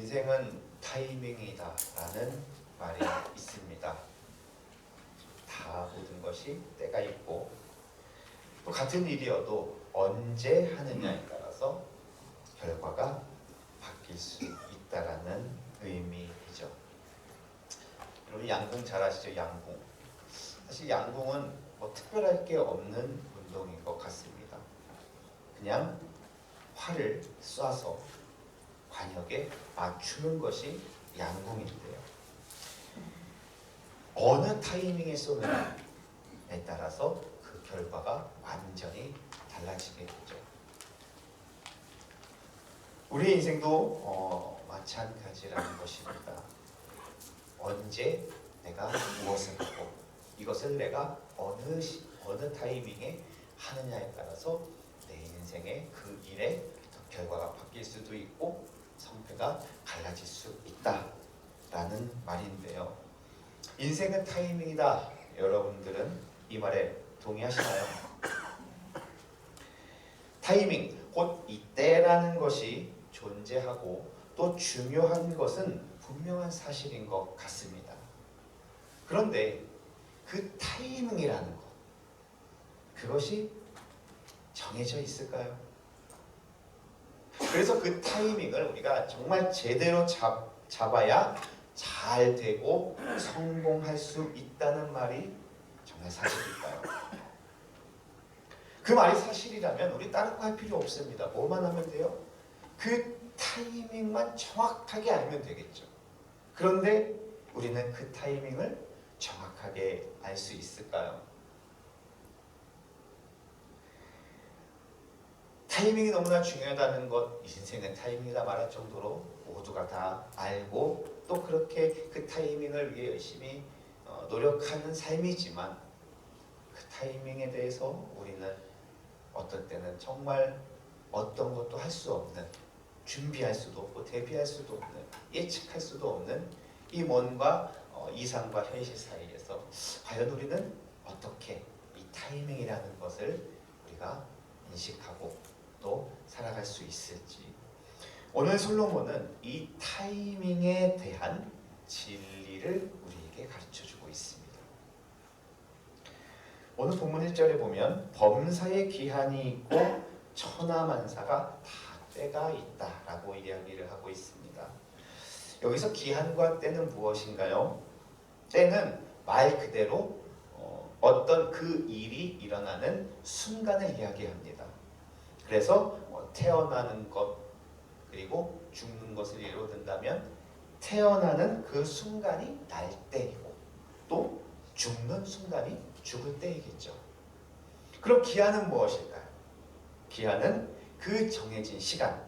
인생은 타이밍이다 라는 말이 있습니다. 다 모든 것이 때가 있고 또 같은 일이어도 언제 하느냐에 따라서 결과가 바뀔 수 있다라는 의미이죠. 여러분 양궁 잘 아시죠? 양궁. 사실 양궁은 뭐 특별할 게 없는 운동인 것 같습니다. 그냥 활을 쏴서 관역에 맞추는 것이 양궁인데요. 어느 타이밍에 쏘느냐에 따라서 그 결과가 완전히 달라지게 되죠. 우리 인생도 마찬가지라는 것입니다. 언제 내가 무엇을 하고 이것을 내가 어느 타이밍에 하느냐에 따라서 내 인생의 그 일의 결과가 바뀔 수도 있고 성패가 갈라질 수 있다라는 말인데요. 인생은 타이밍이다. 여러분들은 이 말에 동의하시나요? 타이밍, 곧 이때라는 것이 존재하고 또 중요한 것은 분명한 사실인 것 같습니다. 그런데 그 타이밍이라는 것, 그것이 정해져 있을까요? 그래서 그 타이밍을 우리가 정말 제대로 잡아야 잘 되고 성공할 수 있다는 말이 정말 사실일까요? 그 말이 사실이라면 우리 다른 거 할 필요 없습니다. 뭐만 하면 돼요? 그 타이밍만 정확하게 알면 되겠죠. 그런데 우리는 그 타이밍을 정확하게 알 수 있을까요? 타이밍이 너무나 중요하다는 것, 인생은 타이밍이다 말할 정도로 모두가 다 알고 또 그렇게 그 타이밍을 위해 열심히 노력하는 삶이지만 그 타이밍에 대해서 우리는 어떤 때는 정말 어떤 것도 할 수 없는, 준비할 수도 없고 대비할 수도 없는, 예측할 수도 없는 이 뭔가 이상과 현실 사이에서 과연 우리는 어떻게 이 타이밍이라는 것을 우리가 인식하고 또 살아갈 수 있을지, 오늘 솔로몬은 이 타이밍에 대한 진리를 우리에게 가르쳐주고 있습니다. 오늘 본문 1절에 보면 범사에 기한이 있고 천하만사가 다 때가 있다라고 이야기를 하고 있습니다. 여기서 기한과 때는 무엇인가요? 때는 말 그대로 어떤 그 일이 일어나는 순간을 이야기합니다. 그래서 태어나는 것 그리고 죽는 것을 예로 든다면 태어나는 그 순간이 날 때이고 또 죽는 순간이 죽을 때이겠죠. 그럼 기한은 무엇일까요? 기한은 그 정해진 시간,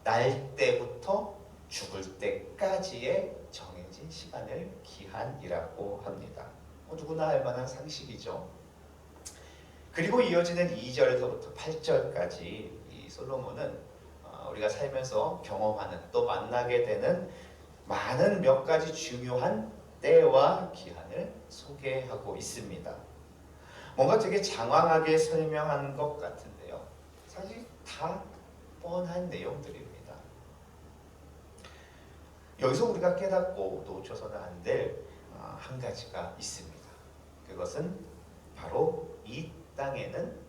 날 때부터 죽을 때까지의 정해진 시간을 기한이라고 합니다. 누구나 알 만한 상식이죠. 그리고 이어지는 2절에서부터 8절까지 이 솔로몬은 우리가 살면서 경험하는 또 만나게 되는 많은 몇 가지 중요한 때와 기한을 소개하고 있습니다. 뭔가 되게 장황하게 설명한 것 같은데요. 사실 다 뻔한 내용들입니다. 여기서 우리가 깨닫고 놓쳐서는 안 될 한 가지가 있습니다. 그것은 바로 이 땅에는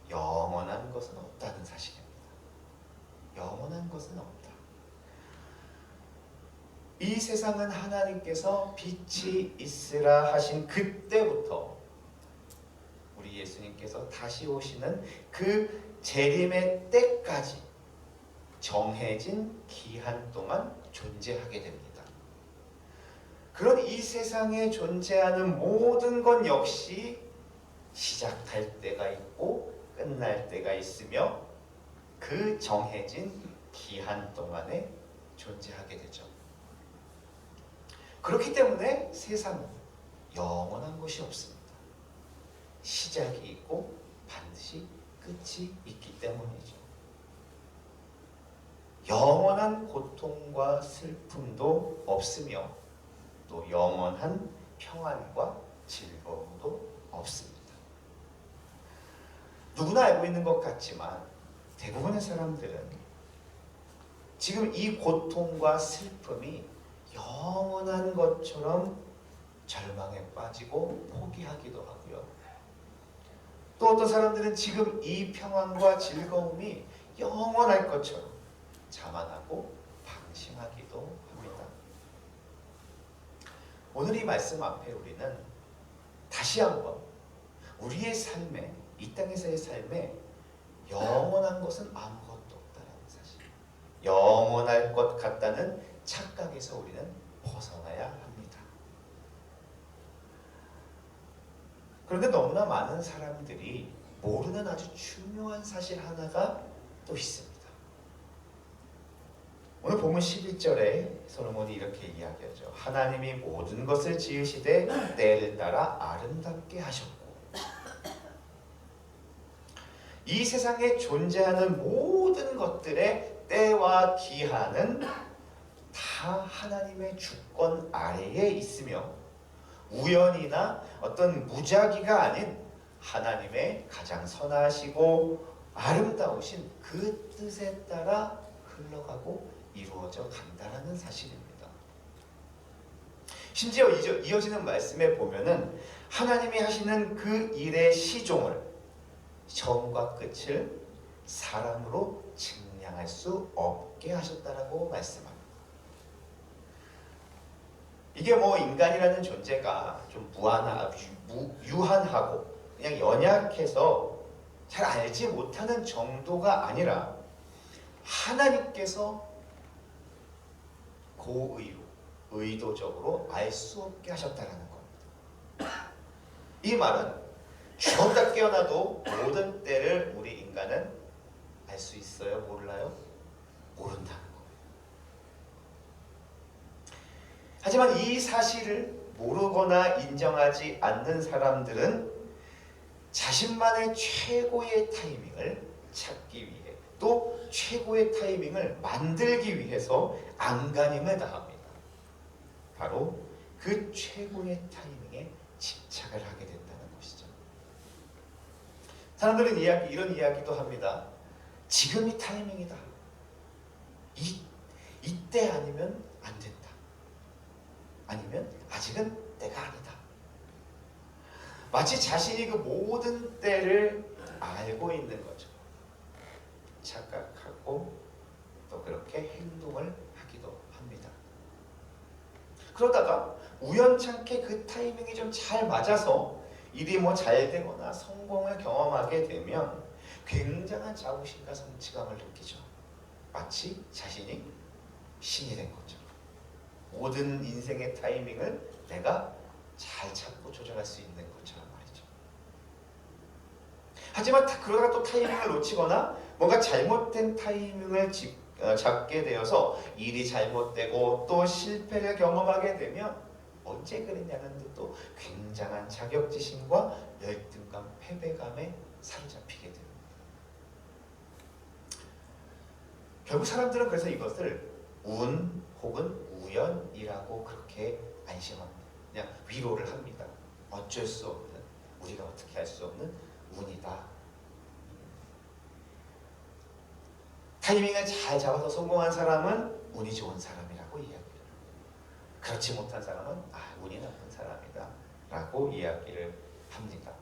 영원한 것은 없다는 사실입니다. 영원한 것은 없다. 이 세상은 하나님께서 빛이 있으라 하신 그때부터 우리 예수님께서 다시 오시는 그 재림의 때까지 정해진 기한 동안 존재하게 됩니다. 그런 이 세상에 존재하는 모든 것 역시 시작할 때가 있고 끝날 때가 있으며 그 정해진 기한 동안에 존재하게 되죠. 그렇기 때문에 세상은 영원한 것이 없습니다. 시작이 있고 반드시 끝이 있기 때문이죠. 영원한 고통과 슬픔도 없으며 또 영원한 평안과 즐거움도 없습니다. 누구나 알고 있는 것 같지만 대부분의 사람들은 지금 이 고통과 슬픔이 영원한 것처럼 절망에 빠지고 포기하기도 하고요. 또 어떤 사람들은 지금 이 평안과 즐거움이 영원할 것처럼 자만하고 방심하기도 합니다. 오늘 이 말씀 앞에 우리는 다시 한번 우리의 삶에, 이 땅에서의 삶에 영원한 것은 아무것도 없다는 사실, 영원할 것 같다는 착각에서 우리는 벗어나야 합니다. 그런데 너무나 많은 사람들이 모르는 아주 중요한 사실 하나가 또 있습니다. 오늘 본문 11절에 솔로몬이 이렇게 이야기하죠. 하나님이 모든 것을 지으시되 때를 따라 아름답게 하셨고, 이 세상에 존재하는 모든 것들의 때와 기한은 다 하나님의 주권 아래에 있으며 우연이나 어떤 무작위가 아닌 하나님의 가장 선하시고 아름다우신 그 뜻에 따라 흘러가고 이루어져 간다라는 사실입니다. 심지어 이어지는 말씀에 보면은 하나님이 하시는 그 일의 시종을, 처음과 끝을 사람으로 측량할 수 없게 하셨다라고 말씀합니다. 이게 뭐 인간이라는 존재가 좀 유한하고 그냥 연약해서 잘 알지 못하는 정도가 아니라 하나님께서 고의로, 의도적으로 알 수 없게 하셨다는 겁니다. 이 말은 죽었다 깨어나도 모든 때를 우리 인간은 알 수 있어요? 몰라요? 모른다는 거예요. 하지만 이 사실을 모르거나 인정하지 않는 사람들은 자신만의 최고의 타이밍을 찾기 위해, 또 최고의 타이밍을 만들기 위해서 안간힘을 다합니다. 바로 그 최고의 타이밍에 집착을 하게 된다는 것이죠. 사람들은 이런 이야기도 합니다. 지금이 타이밍이다. 이때 아니면 안 된다. 아니면 아직은 때가 아니다. 마치 자신이 그 모든 때를 알고 있는 거죠. 착각하고 또 그렇게 행동을 하기도 합니다. 그러다가 우연찮게 그 타이밍이 좀 잘 맞아서 일이 뭐 잘 되거나 성공을 경험하게 되면 굉장한 자부심과 성취감을 느끼죠. 마치 자신이 신이 된 것처럼. 모든 인생의 타이밍을 내가 잘 찾고 조절할 수 있는 것처럼 말이죠. 하지만 그러다가 또 타이밍을 놓치거나 뭔가 잘못된 타이밍을 잡게 되어서 일이 잘못되고 또 실패를 경험하게 되면 언제 그랬냐는 듯도 굉장한 자격지심과 열등감, 패배감에 사로잡히게 됩니다. 결국 사람들은 그래서 이것을 운 혹은 우연이라고 그렇게 안심합니다. 그냥 위로를 합니다. 어쩔 수 없는, 우리가 어떻게 할 수 없는 운이다. 타이밍을 잘 잡아서 성공한 사람은 운이 좋은 사람이라고 이야기를 합니다. 그렇지 못한 사람은 운이 나쁜 사람이다 라고 이야기를 합니다.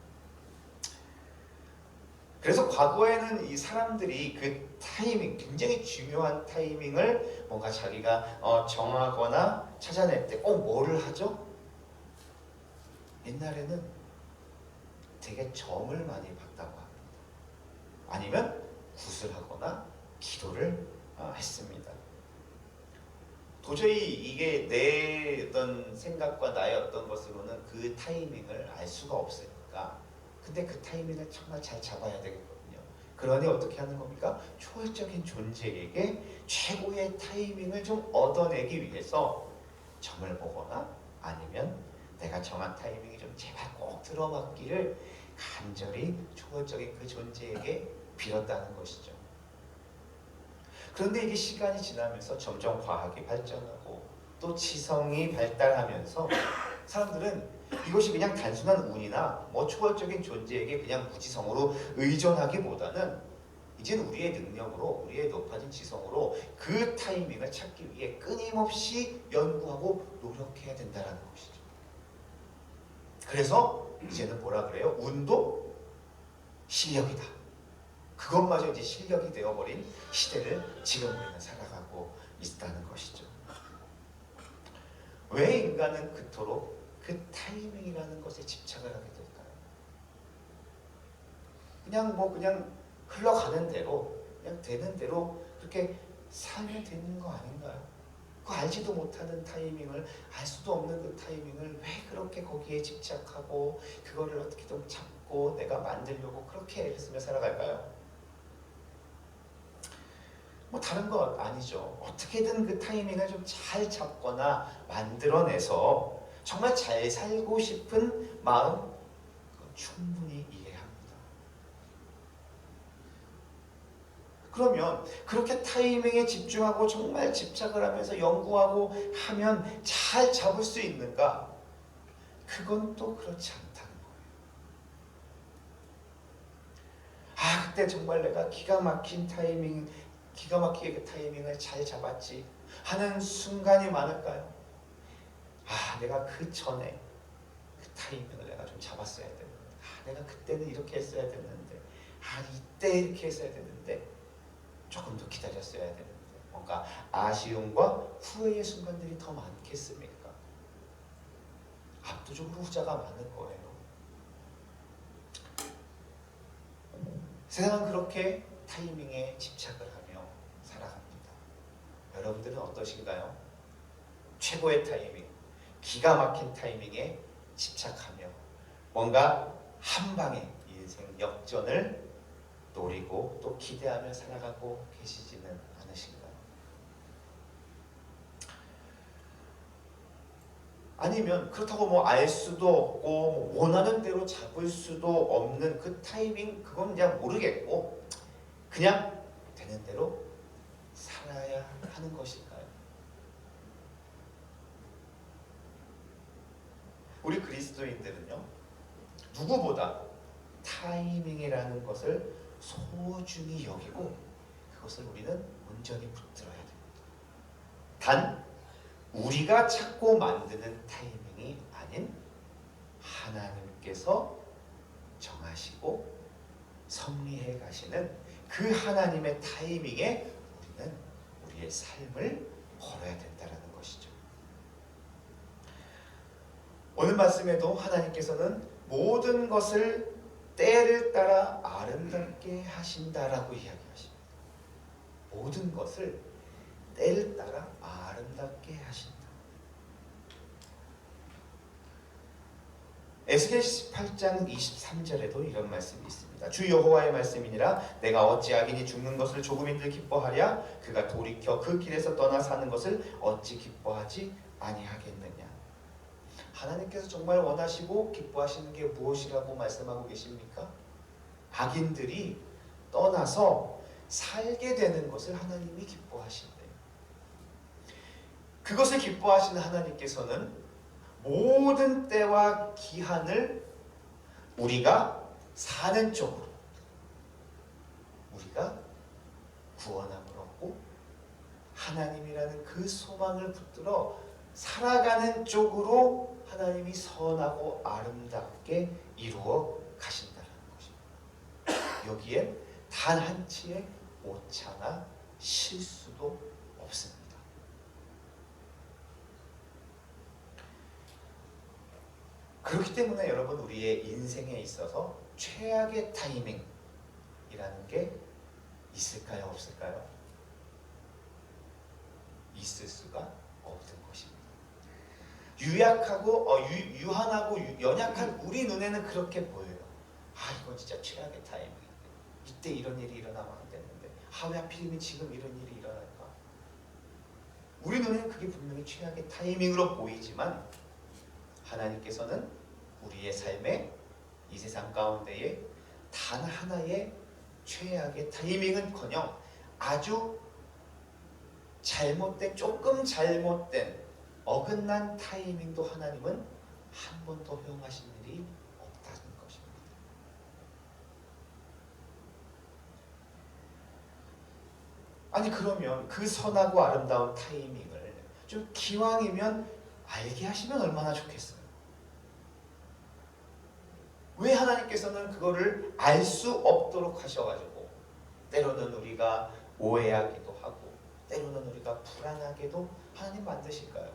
그래서 과거에는 이 사람들이 그 타이밍, 굉장히 중요한 타이밍을 뭔가 자기가 정하거나 찾아낼 때 뭐를 하죠? 옛날에는 되게 점을 많이 봤다고 합니다. 아니면 굿을 하거나 기도를 했습니다. 도저히 이게 내 어떤 생각과 나의 어떤 것으로는 그 타이밍을 알 수가 없으니까, 근데 그 타이밍을 정말 잘 잡아야 되겠거든요. 그러니 어떻게 하는 겁니까? 초월적인 존재에게 최고의 타이밍을 좀 얻어내기 위해서 점을 보거나 아니면 내가 정한 타이밍이 좀 제발 꼭 들어맞기를 간절히 초월적인 그 존재에게 빌었다는 것이죠. 그런데 이게 시간이 지나면서 점점 과학이 발전하고 또 지성이 발달하면서 사람들은 이것이 그냥 단순한 운이나 뭐 초월적인 존재에게 그냥 무지성으로 의존하기보다는 이제는 우리의 능력으로, 우리의 높아진 지성으로 그 타이밍을 찾기 위해 끊임없이 연구하고 노력해야 된다는 것이죠. 그래서 이제는 뭐라 그래요? 운도 실력이다. 그것마저 이제 실력이 되어버린 시대를 지금 우리는 살아가고 있다는 것이죠. 왜 인간은 그토록 그 타이밍이라는 것에 집착을 하게 될까요? 그냥 흘러가는 대로, 그냥 되는 대로 그렇게 살면 되는 거 아닌가요? 그 알지도 못하는 타이밍을, 알 수도 없는 그 타이밍을 왜 그렇게 거기에 집착하고 그거를 어떻게든 잡고 내가 만들려고 그렇게 애쓰며 살아갈까요? 뭐 다른 거 아니죠. 어떻게든 그 타이밍을 좀 잘 잡거나 만들어내서 정말 잘 살고 싶은 마음 충분히 이해합니다. 그러면 그렇게 타이밍에 집중하고 정말 집착을 하면서 연구하고 하면 잘 잡을 수 있는가? 그건 또 그렇지 않다는 거예요. 아, 그때 정말 내가 기가 막히게 그 타이밍을 잘 잡았지 하는 순간이 많을까요? 아, 내가 그 전에 그 타이밍을 내가 좀 잡았어야 되는데, 아, 내가 그때는 이렇게 했어야 됐는데, 아, 이때 이렇게 했어야 됐는데, 조금 더 기다렸어야 되는데, 뭔가 아쉬움과 후회의 순간들이 더 많겠습니까? 압도적으로 후자가 많을 거예요. 세상은 그렇게 타이밍에 집착을 하며 살아갑니다. 여러분들은 어떠신가요? 최고의 타이밍, 기가 막힌 타이밍에 집착하며 뭔가 한 방에 인생 역전을 노리고 또 기대하며 살아가고 계시지는 않으신가요? 아니면 그렇다고 뭐 알 수도 없고 뭐 원하는 대로 잡을 수도 없는 그 타이밍, 그건 그냥 모르겠고 그냥 되는 대로 살아야 하는 것일까요? 우리 그리스도인들은요, 누구보다 타이밍이라는 것을 소중히 여기고 그것을 우리는 온전히 붙들어야 됩니다. 단 우리가 찾고 만드는 타이밍이 아닌 하나님께서 정하시고 섭리해 가시는 그 하나님의 타이밍에 우리는 우리의 삶을 걸어야 된다는 것이죠. 오늘 말씀에도 하나님께서는 모든 것을 때를 따라 아름답게 하신다라고 이야기하십니다. 모든 것을 때를 따라 아름답게 하신다. 에스겔 18장 23절에도 이런 말씀이 있습니다. 주 여호와의 말씀이니라 내가 어찌 악인이 죽는 것을 조금인들 기뻐하랴 그가 돌이켜 그 길에서 떠나 사는 것을 어찌 기뻐하지 아니하겠느냐. 하나님께서 정말 원하시고 기뻐하시는 게 무엇이라고 말씀하고 계십니까? 악인들이 떠나서 살게 되는 것을 하나님이 기뻐하신대요. 그것을 기뻐하시는 하나님께서는 모든 때와 기한을 우리가 사는 쪽으로, 우리가 구원함을 얻고 하나님이라는 그 소망을 붙들어 살아가는 쪽으로 하나님이 선하고 아름답게 이루어 가신다는 것입니다. 여기에 단 한치의 오차나 실수도 없습니다. 그렇기 때문에 여러분, 우리의 인생에 있어서 최악의 타이밍이라는 게 있을까요? 없을까요? 있을 수가 없는 것입니다. 유한하고 연약한 우리 눈에는 그렇게 보여요. 아, 이건 진짜 최악의 타이밍인데, 이때 이런 일이 일어나면 안 되는데, 아, 왜 하필이면 지금 이런 일이 일어날까? 우리 눈에는 그게 분명히 최악의 타이밍으로 보이지만 하나님께서는 우리의 삶에 이 세상 가운데에 단 하나의 최악의 타이밍은커녕 아주 조금 잘못된 어긋난 타이밍도 하나님은 한 번도 허용하신 일이 없다는 것입니다. 아니 그러면 그 선하고 아름다운 타이밍을 좀 기왕이면 알게 하시면 얼마나 좋겠어요. 왜 하나님께서는 그거를 알 수 없도록 하셔가지고 때로는 우리가 오해하기도 하고 때로는 우리가 불안하게도 하나님 만드실까요?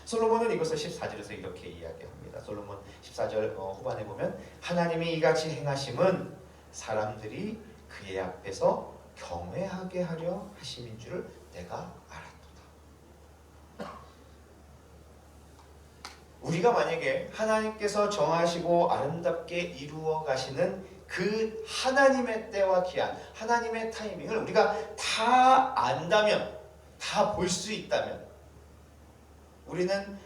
솔로몬은 이것을 14절에서 이렇게 이야기합니다. 솔로몬 14절 후반에 보면 하나님이 이같이 행하심은 사람들이 그의 앞에서 경외하게 하려 하심인 줄을 내가 알았도다. 우리가 만약에 하나님께서 정하시고 아름답게 이루어 가시는 그 하나님의 때와 기한, 하나님의 타이밍을 우리가 다 안다면, 다 볼 수 있다면 우리는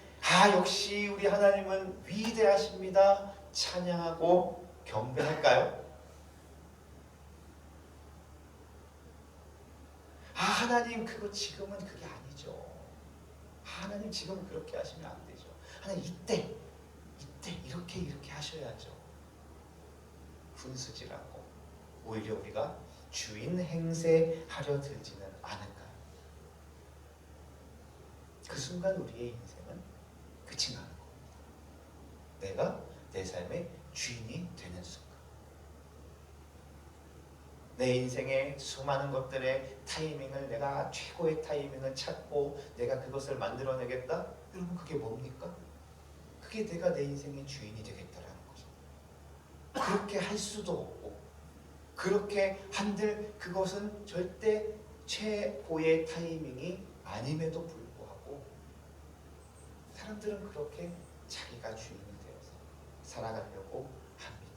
역시 우리 하나님은 위대하십니다. 찬양하고 경배할까요? 하나님 그거 지금은 그게 아니죠. 하나님 지금 그렇게 하시면 안 되죠. 하나님 이때 이렇게 하셔야죠. 훈수지라고 오히려 우리가 주인 행세하려 들지는 않을까요? 그 순간 우리의 인생은 끝이 나는 겁니다. 내가 내 삶의 주인이 되는 순간, 내 인생의 수많은 것들의 타이밍을 내가 최고의 타이밍을 찾고 내가 그것을 만들어내겠다? 여러분 그게 뭡니까? 그게 내가 내 인생의 주인이 되겠다라는 거죠. 그렇게 할 수도 없고 그렇게 한들 그것은 절대 최고의 타이밍이 아님에도 불구하고 사람들은 그렇게 자기가 주인이 되어서 살아가려고 합니다.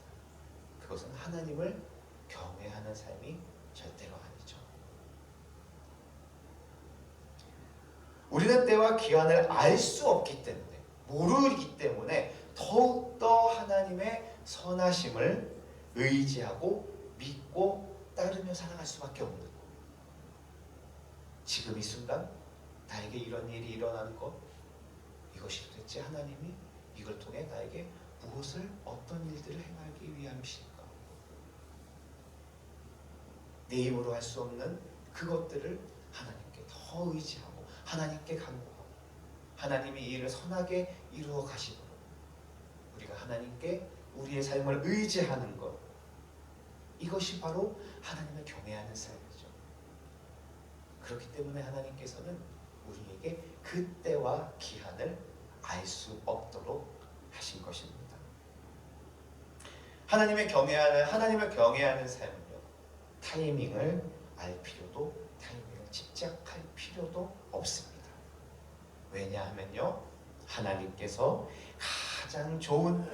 그것은 하나님을 경외하는 삶이 절대로 아니죠. 우리는 때와 기한을 알 수 없기 때문에, 모르기 때문에 더욱더 하나님의 선하심을 의지하고 믿고 따르며 살아갈 수밖에 없는 거예요. 지금 이 순간 나에게 이런 일이 일어나는 것, 이것이 도대체 하나님이 이걸 통해 나에게 무엇을, 어떤 일들을 행하기 위함이실까? 내 힘으로 할 수 없는 그것들을 하나님께 더 의지하고 하나님께 간구하고 하나님이 이 일을 선하게 이루어 가시도록 우리가 하나님께 우리의 삶을 의지하는 것, 이것이 바로 하나님을 경외하는 삶이죠. 그렇기 때문에 하나님께서는 우리에게 그 때와 기한을 알 수 없도록 하신 것입니다. 하나님을 경외하는 삶은요, 타이밍을 알 필요도, 타이밍을 집착할 필요도 없습니다. 왜냐하면요, 하나님께서 가장 좋은,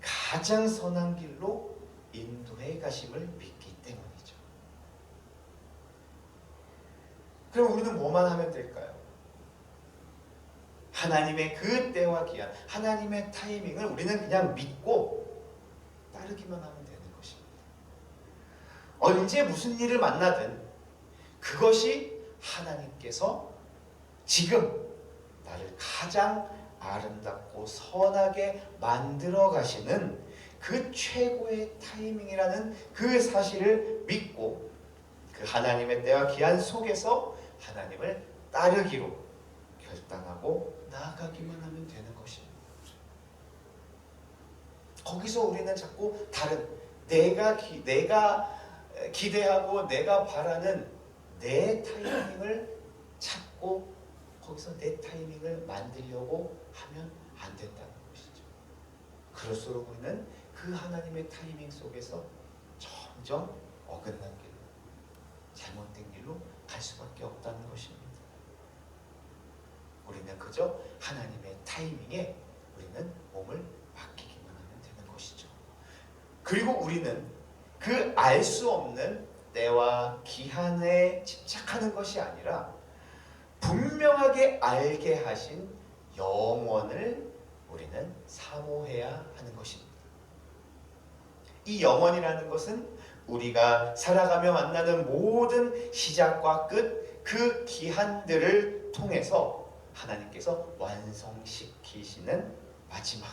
가장 선한 길로 인도해 가심을 믿기 때문이죠. 그럼 우리는 뭐만 하면 될까요? 하나님의 그 때와 기한, 하나님의 타이밍을 우리는 그냥 믿고 따르기만 하면 되는 것입니다. 언제 무슨 일을 만나든 그것이 하나님께서 지금 나를 가장 아름답고 선하게 만들어 가시는 그 최고의 타이밍이라는 그 사실을 믿고 그 하나님의 때와 기한 속에서 하나님을 따르기로 결단하고 나아가기만 하면 되는 것입니다. 거기서 우리는 자꾸 다른 내가 기대하고 내가 바라는 내 타이밍을 찾고 거기서 내 타이밍을 만들려고 하면 안 된다는 것이죠. 그럴수록 우리는 그 하나님의 타이밍 속에서 점점 어긋난 길로, 잘못된 길로 갈 수밖에 없다는 것입니다. 우리는 그저 하나님의 타이밍에 우리는 몸을 맡기기만 하면 되는 것이죠. 그리고 우리는 그 알 수 없는 때와 기한에 집착하는 것이 아니라 분명하게 알게 하신 영원을 우리는 사모해야 하는 것입니다. 이 영원이라는 것은 우리가 살아가며 만나는 모든 시작과 끝, 그 기한들을 통해서 하나님께서 완성시키시는 마지막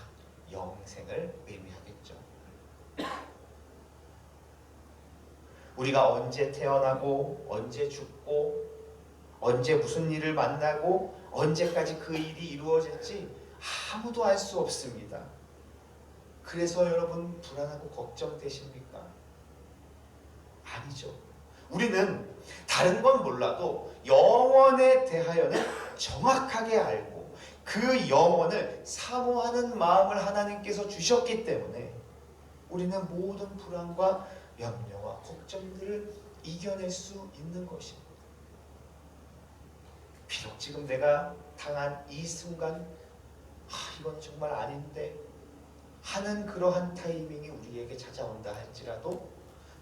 영생을 의미하겠죠. 우리가 언제 태어나고 언제 죽고 언제 무슨 일을 만나고 언제까지 그 일이 이루어질지 아무도 알 수 없습니다. 그래서 여러분 불안하고 걱정되십니까? 아니죠. 우리는 다른 건 몰라도 영원에 대하여는 정확하게 알고 그 영혼을 사모하는 마음을 하나님께서 주셨기 때문에 우리는 모든 불안과 염려와 걱정들을 이겨낼 수 있는 것입니다. 비록 지금 내가 당한 이 순간 이건 정말 아닌데 하는 그러한 타이밍이 우리에게 찾아온다 할지라도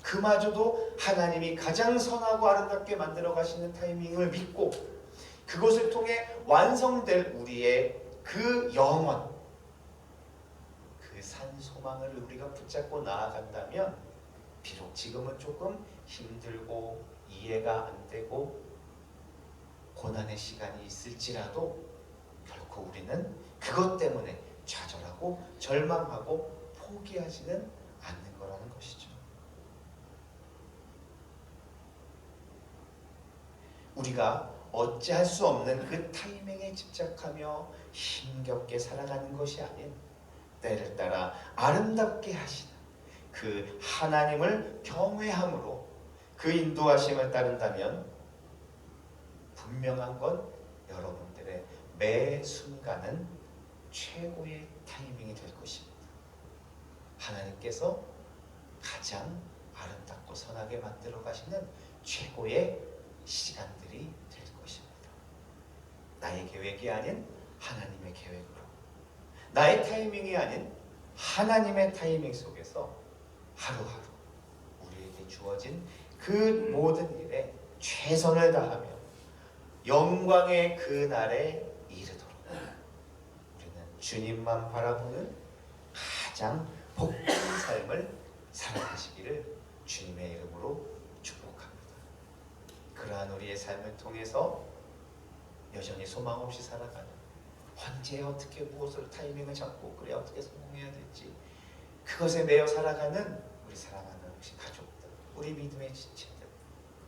그마저도 하나님이 가장 선하고 아름답게 만들어 가시는 타이밍을 믿고 그것을 통해 완성될 우리의 그 영원, 그 산 소망을 우리가 붙잡고 나아간다면 비록 지금은 조금 힘들고 이해가 안 되고 고난의 시간이 있을지라도 결코 우리는 그것 때문에 좌절하고 절망하고 포기하지는 않는 거라는 것이죠. 우리가 어찌할 수 없는 그 타이밍에 집착하며 힘겹게 살아가는 것이 아닌 때를 따라 아름답게 하시는 그 하나님을 경외함으로 그 인도하심을 따른다면 분명한 건 여러분들의 매 순간은 최고의 타이밍이 될 것입니다. 하나님께서 가장 아름답고 선하게 만들어 가시는 최고의 시간들이 될 것입니다. 나의 계획이 아닌 하나님의 계획으로, 나의 타이밍이 아닌 하나님의 타이밍 속에서 하루하루 우리에게 주어진 그 모든 일에 최선을 다하며 영광의 그 날에 이르도록 우리는 주님만 바라보는 가장 복된 삶을 살아가시기를 주님의 이름으로 축복합니다. 그러한 우리의 삶을 통해서 여전히 소망 없이 살아가는, 언제 어떻게 무엇을 타이밍을 잡고 그래 어떻게 성공해야 될지 그것에 매여 살아가는 우리 사랑하는 혹시 가족들, 우리 믿음의 지체들,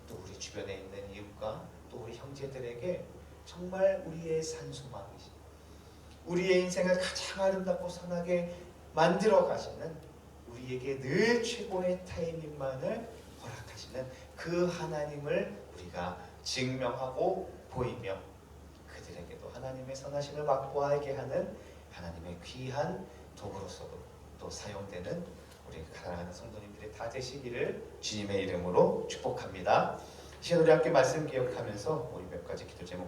또 우리 주변에 있는 이웃과 또 우리 형제들에게 정말 우리의 산소망이신, 우리의 인생을 가장 아름답고 선하게 만들어 가시는, 우리에게 늘 최고의 타이밍만을 허락하시는 그 하나님을 우리가 증명하고 보이며 그들에게도 하나님의 선하심을 맛보아하게 하는 하나님의 귀한 도구로서도 또 사용되는 우리 사랑하는 성도님들이 다 되시기를 주님의 이름으로 축복합니다. 이 시간 우리 함께 말씀 기억하면서 우리 몇 가지 기도 제목